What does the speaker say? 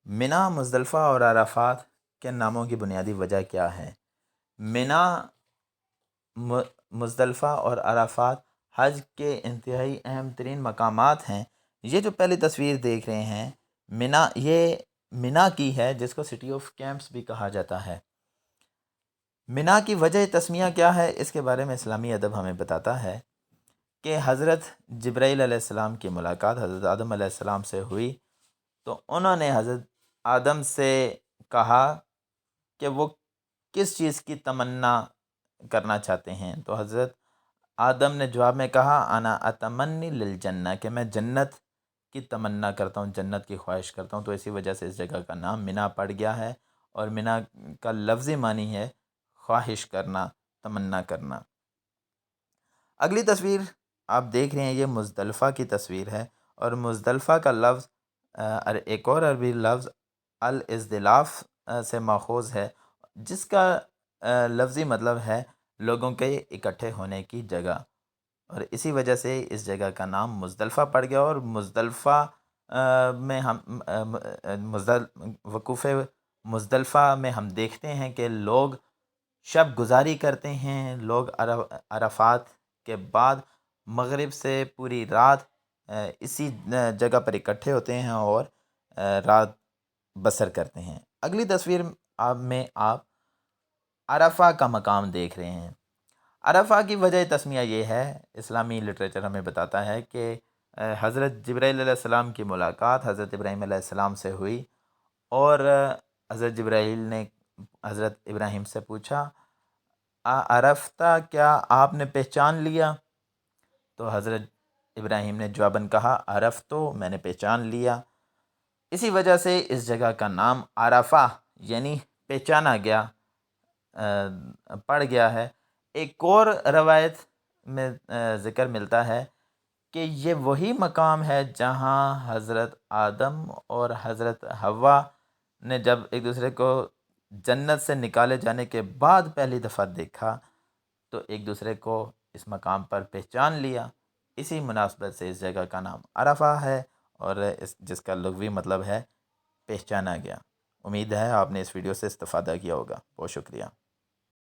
منا، مزدلفہ اور عرفات کے ناموں کی بنیادی وجہ کیا ہے؟ منا، مزدلفہ اور عرفات حج کے انتہائی اہم ترین مقامات ہیں۔ یہ جو پہلی تصویر دیکھ رہے ہیں منا، یہ منا کی ہے جس کو سٹی آف کیمپس بھی کہا جاتا ہے۔ منا کی وجہ تسمیہ کیا ہے؟ اس کے بارے میں اسلامی ادب ہمیں بتاتا ہے کہ حضرت جبرائیل علیہ السلام کی ملاقات حضرت آدم علیہ السلام سے ہوئی، تو انہوں نے حضرت آدم سے کہا کہ وہ کس چیز کی تمنا کرنا چاہتے ہیں، تو حضرت آدم نے جواب میں کہا انا اتمنی للجنہ، کہ میں جنت کی تمنا کرتا ہوں، جنت کی خواہش کرتا ہوں۔ تو اسی وجہ سے اس جگہ کا نام منا پڑ گیا ہے، اور منا کا لفظی معنی ہے خواہش کرنا، تمنا کرنا۔ اگلی تصویر آپ دیکھ رہے ہیں، یہ مزدلفہ کی تصویر ہے، اور مزدلفہ کا لفظ ایک اور عربی لفظ الازدلاف سے ماخوذ ہے، جس کا لفظی مطلب ہے لوگوں کے اکٹھے ہونے کی جگہ، اور اسی وجہ سے اس جگہ کا نام مزدلفہ پڑ گیا۔ اور مزدلفہ میں ہم وقوف مزدلفہ میں ہم دیکھتے ہیں کہ لوگ شب گزاری کرتے ہیں، لوگ عرفات کے بعد مغرب سے پوری رات اسی جگہ پر اکٹھے ہوتے ہیں اور رات بسر کرتے ہیں۔ اگلی تصویر میں آپ عرفہ کا مقام دیکھ رہے ہیں۔ عرفہ کی وجہ تسمیہ یہ ہے، اسلامی لٹریچر ہمیں بتاتا ہے کہ حضرت جبرائیل علیہ السلام کی ملاقات حضرت ابراہیم علیہ السلام سے ہوئی، اور حضرت جبرائیل نے حضرت ابراہیم سے پوچھا عرفتہ، کیا آپ نے پہچان لیا؟ تو حضرت ابراہیم نے جواباً کہا عرفتو، میں نے پہچان لیا۔ اسی وجہ سے اس جگہ کا نام عرفہ یعنی پہچانا گیا پڑ گیا ہے۔ ایک اور روایت میں ذکر ملتا ہے کہ یہ وہی مقام ہے جہاں حضرت آدم اور حضرت حوا نے جب ایک دوسرے کو جنت سے نکالے جانے کے بعد پہلی دفعہ دیکھا تو ایک دوسرے کو اس مقام پر پہچان لیا۔ اسی مناسبت سے اس جگہ کا نام عرفہ ہے، اور جس کا لغوی مطلب ہے پہچانا گیا۔ امید ہے آپ نے اس ویڈیو سے استفادہ کیا ہوگا۔ بہت شکریہ۔